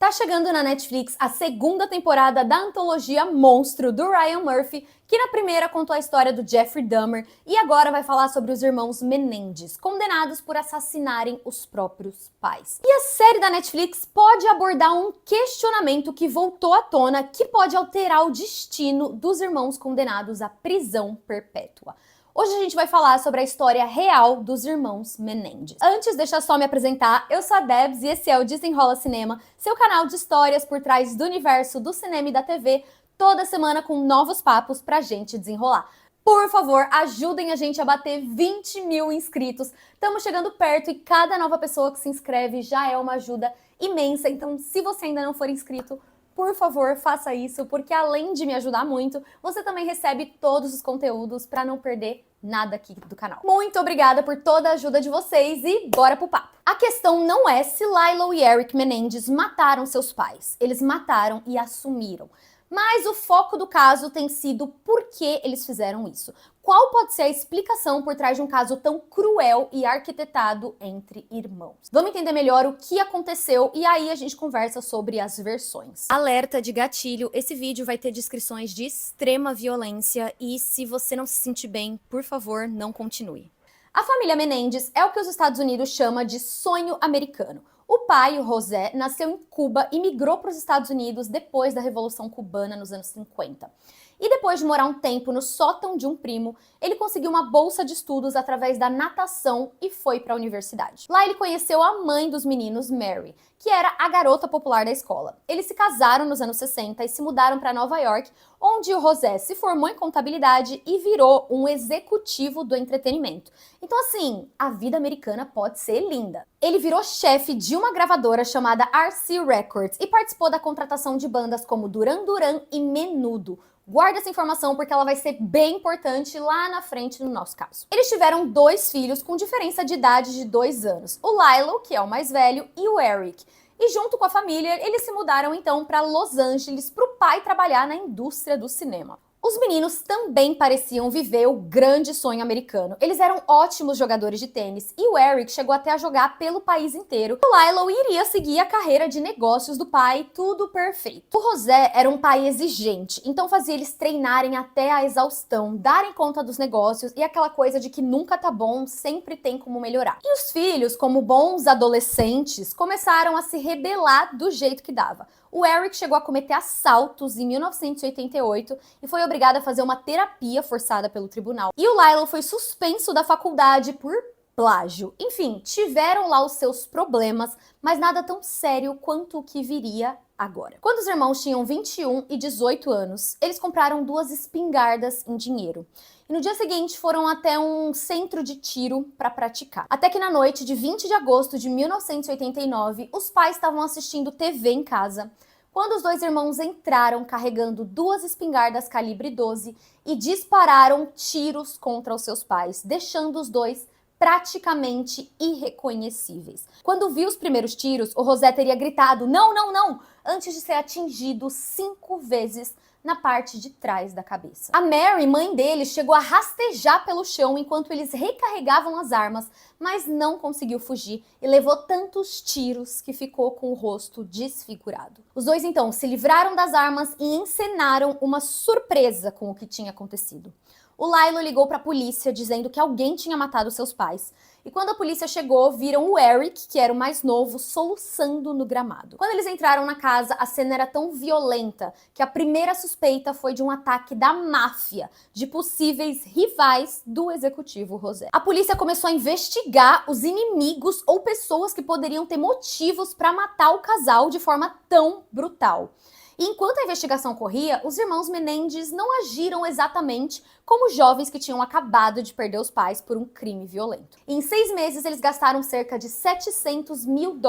Tá chegando na Netflix a segunda temporada da antologia Monstro, do Ryan Murphy, que na primeira contou a história do Jeffrey Dahmer e agora vai falar sobre os irmãos Menendez, condenados por assassinarem os próprios pais. E a série da Netflix pode abordar um questionamento que voltou à tona que pode alterar o destino dos irmãos condenados à prisão perpétua. Hoje a gente vai falar sobre a história real dos irmãos Menendez. Antes, deixa eu só me apresentar. Eu sou a Debs e esse é o Desenrola Cinema, seu canal de histórias por trás do universo do cinema e da TV, toda semana com novos papos pra gente desenrolar. Por favor, ajudem a gente a bater 20 mil inscritos. Estamos chegando perto e cada nova pessoa que se inscreve já é uma ajuda imensa. Então, se você ainda não for inscrito, por favor, faça isso, porque além de me ajudar muito, você também recebe todos os conteúdos para não perder nada aqui do canal. Muito obrigada por toda a ajuda de vocês e bora pro papo. A questão não é se Lilo e Eric Menendez mataram seus pais. Eles mataram e assumiram. Mas o foco do caso tem sido por que eles fizeram isso. Qual pode ser a explicação por trás de um caso tão cruel e arquitetado entre irmãos? Vamos entender melhor o que aconteceu e aí a gente conversa sobre as versões. Alerta de gatilho, esse vídeo vai ter descrições de extrema violência e se você não se sentir bem, por favor, não continue. A família Menendez é o que os Estados Unidos chama de sonho americano. O pai, o José, nasceu em Cuba e migrou para os Estados Unidos depois da Revolução Cubana nos anos 50. E depois de morar um tempo no sótão de um primo, ele conseguiu uma bolsa de estudos através da natação e foi para a universidade. Lá ele conheceu a mãe dos meninos, Mary, que era a garota popular da escola. Eles se casaram nos anos 60 e se mudaram para Nova York, onde o José se formou em contabilidade e virou um executivo do entretenimento. Então assim, a vida americana pode ser linda. Ele virou chefe de uma gravadora chamada RC Records e participou da contratação de bandas como Duran Duran e Menudo. Guarda essa informação porque ela vai ser bem importante lá na frente no nosso caso. Eles tiveram 2 filhos com diferença de idade de 2 anos. O Lilo, que é o mais velho, e o Eric. E junto com a família, eles se mudaram então para Los Angeles para o pai trabalhar na indústria do cinema. Os meninos também pareciam viver o grande sonho americano. Eles eram ótimos jogadores de tênis e o Eric chegou até a jogar pelo país inteiro. O Lilo iria seguir a carreira de negócios do pai, tudo perfeito. O José era um pai exigente, então fazia eles treinarem até a exaustão, darem conta dos negócios e aquela coisa de que nunca tá bom, sempre tem como melhorar. E os filhos, como bons adolescentes, começaram a se rebelar do jeito que dava. O Eric chegou a cometer assaltos em 1988 e foi obrigado a fazer uma terapia forçada pelo tribunal. E o Lilo foi suspenso da faculdade por plágio. Enfim, tiveram lá os seus problemas, mas nada tão sério quanto o que viria agora. Quando os irmãos tinham 21 e 18 anos, eles compraram 2 espingardas em dinheiro. E no dia seguinte foram até um centro de tiro para praticar. Até que na noite de 20 de agosto de 1989, os pais estavam assistindo TV em casa, quando os 2 irmãos entraram carregando 2 espingardas calibre 12 e dispararam tiros contra os seus pais, deixando os 2 praticamente irreconhecíveis. Quando viu os primeiros tiros, o José teria gritado "não, não, não", antes de ser atingido 5 vezes na parte de trás da cabeça. A Mary, mãe deles, chegou a rastejar pelo chão enquanto eles recarregavam as armas, mas não conseguiu fugir e levou tantos tiros que ficou com o rosto desfigurado. Os 2 então se livraram das armas e encenaram uma surpresa com o que tinha acontecido. O Lilo ligou para a polícia dizendo que alguém tinha matado seus pais. E quando a polícia chegou, viram o Eric, que era o mais novo, soluçando no gramado. Quando eles entraram na casa, a cena era tão violenta que a primeira suspeita foi de um ataque da máfia, de possíveis rivais do executivo José. A polícia começou a investigar os inimigos ou pessoas que poderiam ter motivos para matar o casal de forma tão brutal. E enquanto a investigação corria, os irmãos Menendez não agiram exatamente como jovens que tinham acabado de perder os pais por um crime violento. E em 6 meses, eles gastaram cerca de $700 mil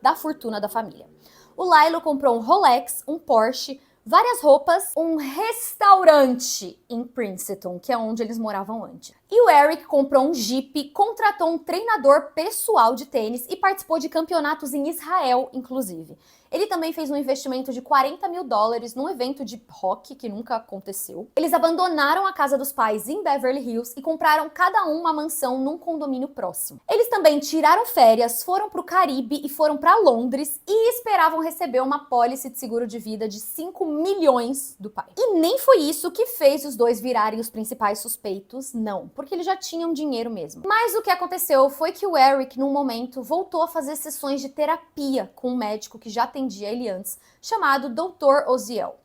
da fortuna da família. O Lilo comprou um Rolex, um Porsche, várias roupas, um restaurante em Princeton, que é onde eles moravam antes. E o Eric comprou um Jeep, contratou um treinador pessoal de tênis e participou de campeonatos em Israel, inclusive. Ele também fez um investimento de $40 mil num evento de rock que nunca aconteceu. Eles abandonaram a casa dos pais em Beverly Hills e compraram cada um uma mansão num condomínio próximo. Eles também tiraram férias, foram para o Caribe e foram para Londres e esperavam receber uma pólice de seguro de vida de 5 milhões do pai. E nem foi isso que fez os dois virarem os principais suspeitos, não, porque eles já tinham dinheiro mesmo. Mas o que aconteceu foi que o Eric, num momento, voltou a fazer sessões de terapia com um médico que já atendia ele antes, chamado Dr. Oziel.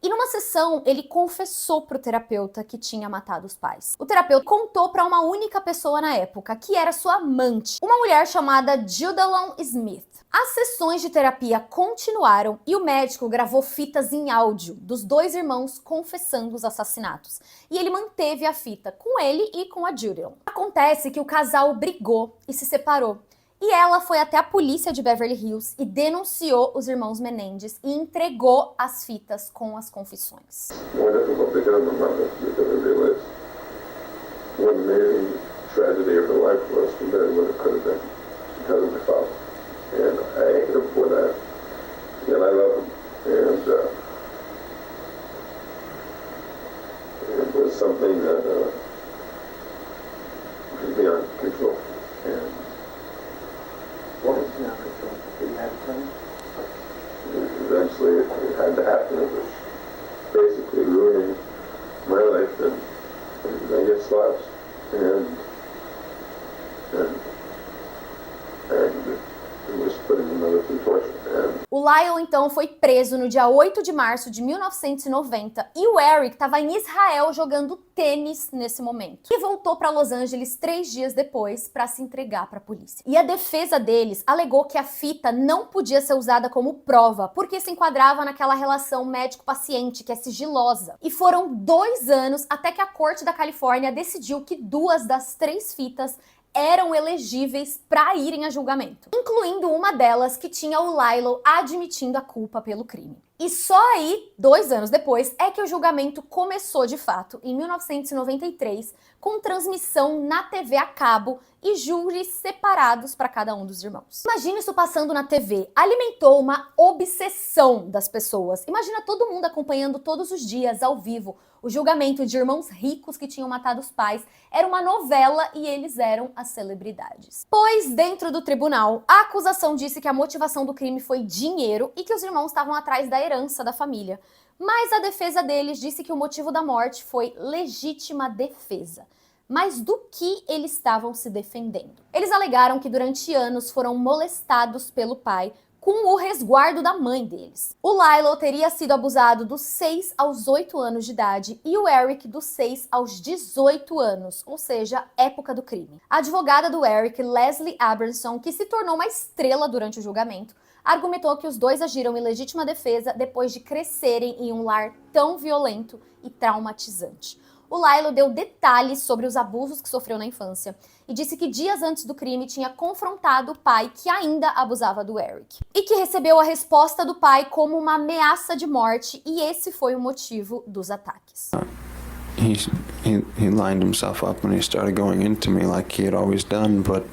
E numa sessão, ele confessou pro terapeuta que tinha matado os pais. O terapeuta contou para uma única pessoa na época, que era sua amante, uma mulher chamada Judalon Smith. As sessões de terapia continuaram e o médico gravou fitas em áudio dos dois irmãos confessando os assassinatos. E ele manteve a fita com ele e com a Judalon. Acontece que o casal brigou e se separou. E ela foi até a polícia de Beverly Hills e denunciou os irmãos Menendez e entregou as fitas com as confissões. Eventually it had to happen. It was basically ruining my life and I guess lives. And it was putting another through torture. O Lyle, então, foi preso no dia 8 de março de 1990 e o Eric estava em Israel jogando tênis nesse momento. E voltou para Los Angeles 3 dias depois para se entregar para a polícia. E a defesa deles alegou que a fita não podia ser usada como prova, porque se enquadrava naquela relação médico-paciente que é sigilosa. E foram 2 anos até que a Corte da Califórnia decidiu que 2 das 3 fitas eram elegíveis para irem a julgamento, incluindo uma delas que tinha o Lyle admitindo a culpa pelo crime. E só aí, 2 anos depois, é que o julgamento começou de fato, em 1993, com transmissão na TV a cabo e júris separados para cada um dos irmãos. Imagina isso passando na TV. Alimentou uma obsessão das pessoas. Imagina todo mundo acompanhando todos os dias, ao vivo, o julgamento de irmãos ricos que tinham matado os pais. Era uma novela e eles eram as celebridades. Pois, dentro do tribunal, a acusação disse que a motivação do crime foi dinheiro e que os irmãos estavam atrás da herança da família. Mas a defesa deles disse que o motivo da morte foi legítima defesa. Mas do que eles estavam se defendendo? Eles alegaram que durante anos foram molestados pelo pai com o resguardo da mãe deles. O Lyle teria sido abusado dos 6 aos 8 anos de idade e o Eric dos 6 aos 18 anos, ou seja, época do crime. A advogada do Eric, Leslie Abramson, que se tornou uma estrela durante o julgamento, argumentou que os dois agiram em legítima defesa depois de crescerem em um lar tão violento e traumatizante. O Lyle deu detalhes sobre os abusos que sofreu na infância e disse que dias antes do crime tinha confrontado o pai que ainda abusava do Eric. E que recebeu a resposta do pai como uma ameaça de morte e esse foi o motivo dos ataques. He lined himself up when he started going into me like he had always done, but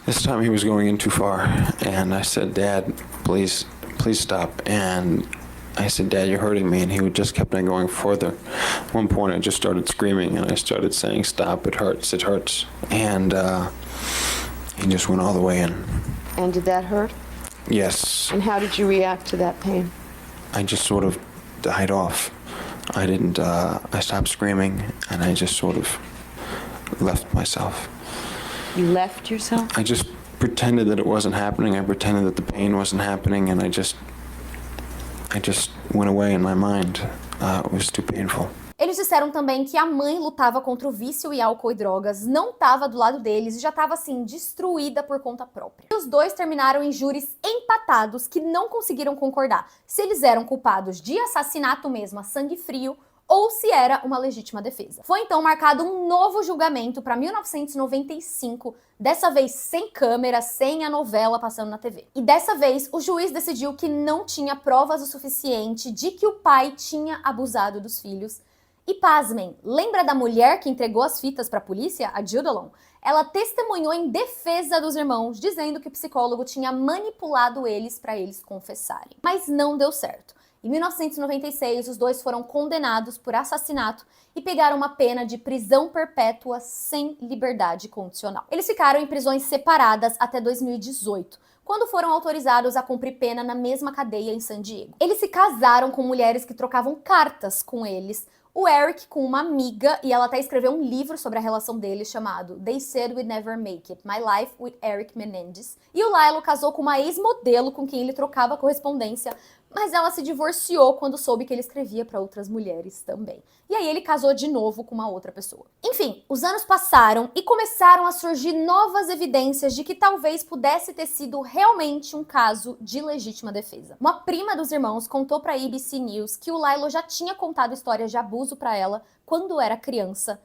this time he was going in too far. And I said, "Dad, please stop." And I said, "Dad, you're hurting me." And he just kept on going further. At one point, I just started screaming, and I started saying, "Stop, it hurts, it hurts." And he just went all the way in. And did that hurt? Yes. And how did you react to that pain? I just sort of died off. I didn't, I stopped screaming, and I just sort of left myself. You left yourself? I just pretended that it wasn't happening. I pretended that the pain wasn't happening, and I just went away in my mind. It was too painful. Eles disseram também que a mãe lutava contra o vício e álcool e drogas, não estava do lado deles e já estava, assim, destruída por conta própria. E os dois terminaram em júris empatados que não conseguiram concordar se eles eram culpados de assassinato mesmo a sangue frio ou se era uma legítima defesa. Foi então marcado um novo julgamento para 1995, dessa vez sem câmera, sem a novela passando na TV. E dessa vez, o juiz decidiu que não tinha provas o suficiente de que o pai tinha abusado dos filhos. E pasmem, lembra da mulher que entregou as fitas para a polícia, a Judalon? Ela testemunhou em defesa dos irmãos, dizendo que o psicólogo tinha manipulado eles para eles confessarem. Mas não deu certo. Em 1996, os dois foram condenados por assassinato e pegaram uma pena de prisão perpétua sem liberdade condicional. Eles ficaram em prisões separadas até 2018, quando foram autorizados a cumprir pena na mesma cadeia em San Diego. Eles se casaram com mulheres que trocavam cartas com eles, o Eric com uma amiga, e ela até escreveu um livro sobre a relação deles chamado They Said We'd Never Make It, My Life with Eric Menendez. E o Lilo casou com uma ex-modelo com quem ele trocava correspondência, mas ela se divorciou quando soube que ele escrevia para outras mulheres também. E aí ele casou de novo com uma outra pessoa. Enfim, os anos passaram e começaram a surgir novas evidências de que talvez pudesse ter sido realmente um caso de legítima defesa. Uma prima dos irmãos contou para a ABC News que o Lilo já tinha contado histórias de abuso para ela quando era criança.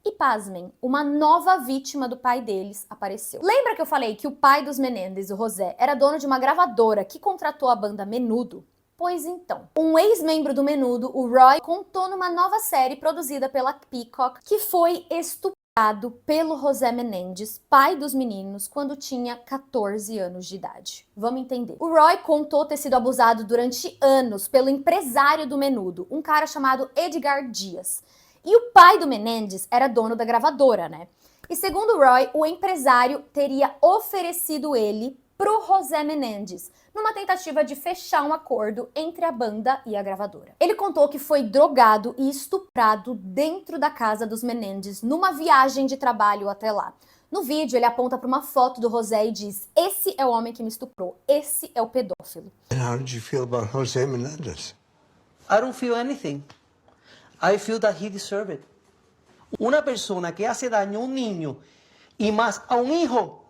E pasmem, uma nova vítima do pai deles apareceu. Lembra que eu falei que o pai dos Menendez, o José, era dono de uma gravadora que contratou a banda Menudo? Pois então, um ex-membro do Menudo, o Roy, contou numa nova série produzida pela Peacock que foi estuprado pelo José Menendez, pai dos meninos, quando tinha 14 anos de idade. Vamos entender. O Roy contou ter sido abusado durante anos pelo empresário do Menudo, um cara chamado Edgar Dias. E o pai do Menendez era dono da gravadora, né? E segundo o Roy, o empresário teria oferecido ele pro José Menendez, numa tentativa de fechar um acordo entre a banda e a gravadora. Ele contou que foi drogado e estuprado dentro da casa dos Menendez, numa viagem de trabalho até lá. No vídeo, ele aponta para uma foto do José e diz: "Esse é o homem que me estuprou, esse é o pedófilo." And how did you feel about Jose Menendez? I don't feel anything. I feel that he deserved it. Una persona que hace daño a un niño y más a un hijo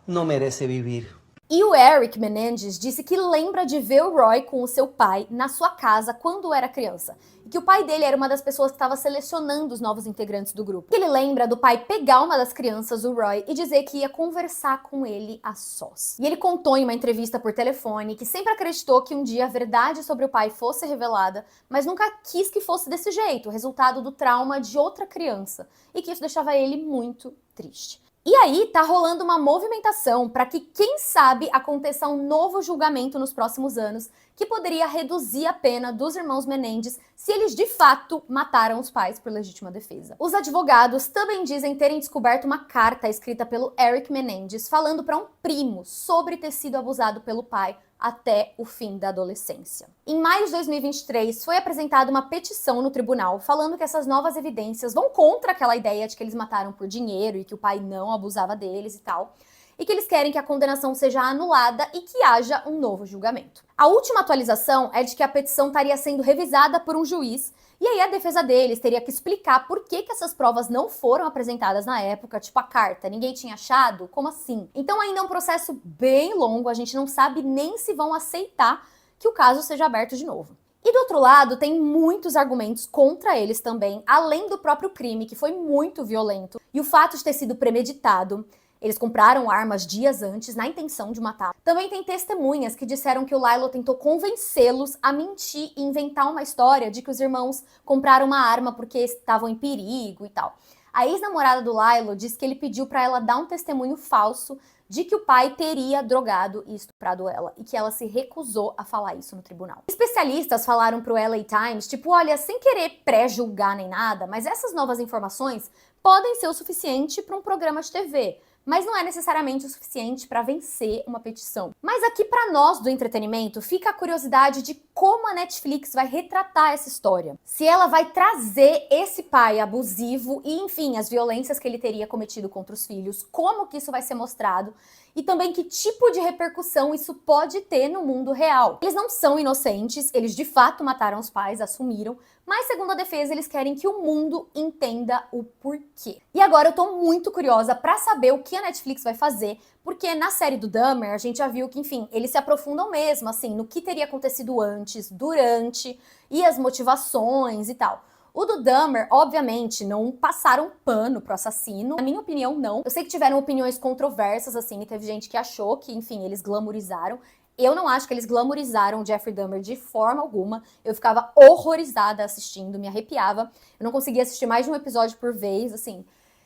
no merece vivir. E o Eric Menendez disse que lembra de ver o Roy com o seu pai na sua casa quando era criança. E que o pai dele era uma das pessoas que estava selecionando os novos integrantes do grupo. Ele lembra do pai pegar uma das crianças, o Roy, e dizer que ia conversar com ele a sós. E ele contou em uma entrevista por telefone que sempre acreditou que um dia a verdade sobre o pai fosse revelada, mas nunca quis que fosse desse jeito, resultado do trauma de outra criança. E que isso deixava ele muito triste. E aí tá rolando uma movimentação para que, quem sabe, aconteça um novo julgamento nos próximos anos que poderia reduzir a pena dos irmãos Menendez se eles de fato mataram os pais por legítima defesa. Os advogados também dizem terem descoberto uma carta escrita pelo Eric Menendez falando para um primo sobre ter sido abusado pelo pai até o fim da adolescência. Em maio de 2023, foi apresentada uma petição no tribunal falando que essas novas evidências vão contra aquela ideia de que eles mataram por dinheiro e que o pai não abusava deles e tal, e que eles querem que a condenação seja anulada e que haja um novo julgamento. A última atualização é de que a petição estaria sendo revisada por um juiz, e aí a defesa deles teria que explicar por que essas provas não foram apresentadas na época, tipo a carta, ninguém tinha achado? Como assim? Então ainda é um processo bem longo, a gente não sabe nem se vão aceitar que o caso seja aberto de novo. E do outro lado, tem muitos argumentos contra eles também, além do próprio crime, que foi muito violento, e o fato de ter sido premeditado. Eles compraram armas dias antes, na intenção de matar. Também tem testemunhas que disseram que o Lilo tentou convencê-los a mentir e inventar uma história de que os irmãos compraram uma arma porque estavam em perigo e tal. A ex-namorada do Lilo disse que ele pediu para ela dar um testemunho falso de que o pai teria drogado e estuprado ela, e que ela se recusou a falar isso no tribunal. Especialistas falaram pro LA Times, tipo, olha, sem querer pré-julgar nem nada, mas essas novas informações podem ser o suficiente para um programa de TV, mas não é necessariamente o suficiente para vencer uma petição. Mas aqui para nós do entretenimento fica a curiosidade de como a Netflix vai retratar essa história. Se ela vai trazer esse pai abusivo e, enfim, as violências que ele teria cometido contra os filhos, como que isso vai ser mostrado e também que tipo de repercussão isso pode ter no mundo real. Eles não são inocentes, eles de fato mataram os pais, assumiram, mas segundo a defesa eles querem que o mundo entenda o porquê. E agora eu tô muito curiosa para saber o que a Netflix vai fazer Porque na série do Dahmer, a gente já viu que, enfim, eles se aprofundam mesmo, assim, no que teria acontecido antes, durante, e as motivações e tal. O do Dahmer, obviamente, não passaram pano pro assassino. Na minha opinião, não. Eu sei que tiveram opiniões controversas, assim, e teve gente que achou que, enfim, eles glamorizaram. Eu não acho que eles glamorizaram o Jeffrey Dahmer de forma alguma. Eu ficava horrorizada assistindo, me arrepiava. Eu não conseguia assistir mais de um episódio por vez, assim.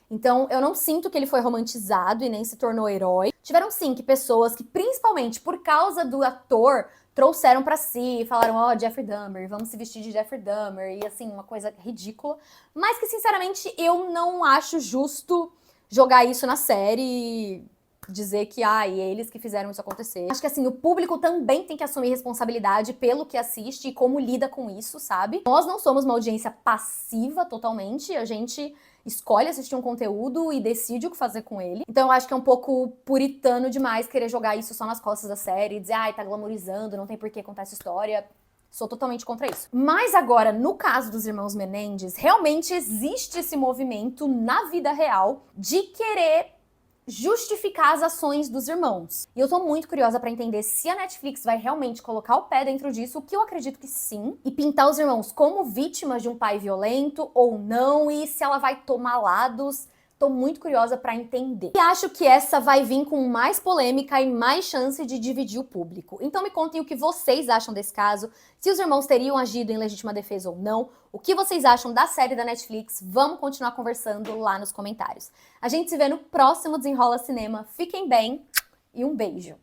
Então, eu não sinto que ele foi romantizado e nem se tornou herói. Tiveram, sim, que pessoas que, principalmente por causa do ator, trouxeram pra si e falaram, ó, Jeffrey Dahmer, vamos se vestir de Jeffrey Dahmer, e assim, uma coisa ridícula. Mas que, sinceramente, eu não acho justo jogar isso na série e dizer que, eles que fizeram isso acontecer. Acho que, assim, o público também tem que assumir responsabilidade pelo que assiste e como lida com isso, sabe? Nós não somos uma audiência passiva totalmente, a gente escolhe assistir um conteúdo e decide o que fazer com ele. Então eu acho que é um pouco puritano demais querer jogar isso só nas costas da série e dizer, tá glamorizando, não tem por que contar essa história. Sou totalmente contra isso. Mas agora, no caso dos irmãos Menendez, realmente existe esse movimento na vida real de querer justificar as ações dos irmãos. E eu tô muito curiosa pra entender se a Netflix vai realmente colocar o pé dentro disso, o que eu acredito que sim, e pintar os irmãos como vítimas de um pai violento ou não, e se ela vai tomar lados. Tô muito curiosa pra entender. E acho que essa vai vir com mais polêmica e mais chance de dividir o público. Então me contem o que vocês acham desse caso, se os irmãos teriam agido em legítima defesa ou não, o que vocês acham da série da Netflix, vamos continuar conversando lá nos comentários. A gente se vê no próximo Desenrola Cinema. Fiquem bem e um beijo!